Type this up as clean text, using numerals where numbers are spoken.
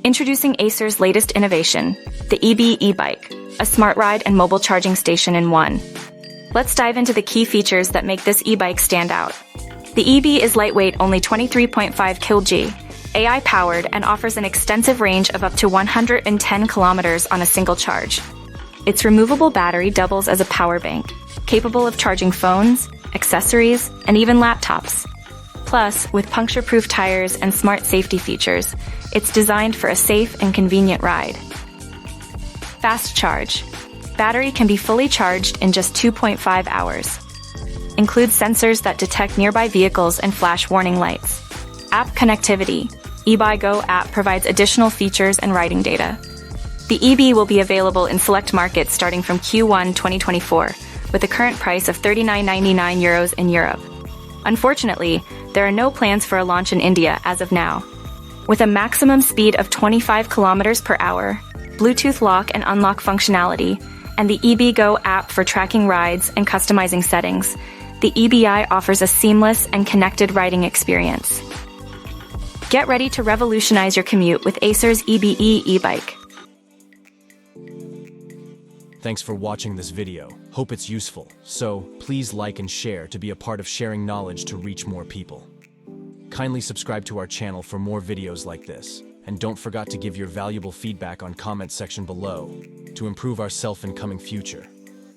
Introducing Acer's latest innovation, the Ebii e-bike, a smart ride and mobile charging station in one. Let's dive into the key features that make this e-bike stand out. The Ebii is lightweight, only 23.5 kg, AI-powered, and offers an extensive range of up to 110 kilometers on a single charge. Its removable battery doubles as a power bank, capable of charging phones, accessories, and even laptops. Plus, with puncture-proof tires and smart safety features, it's designed for a safe and convenient ride. Fast charge. Battery can be fully charged in just 2.5 hours. Includes sensors that detect nearby vehicles and flash warning lights. App connectivity. eBike Go app provides additional features and riding data. The Ebii will be available in select markets starting from Q1 2024, with a current price of €39.99 in Europe. Unfortunately, there are no plans for a launch in India as of now. With a maximum speed of 25 kilometers per hour, Bluetooth lock and unlock functionality, and the eBike Go app for tracking rides and customizing settings, the Ebii offers a seamless and connected riding experience. Get ready to revolutionize your commute with Acer's Ebii e-bike. Thanks for watching this video. Hope it's useful. So, please like and share to be a part of sharing knowledge to reach more people. Kindly subscribe to our channel for more videos like this. And don't forget to give your valuable feedback on comment section below to improve our self in coming future.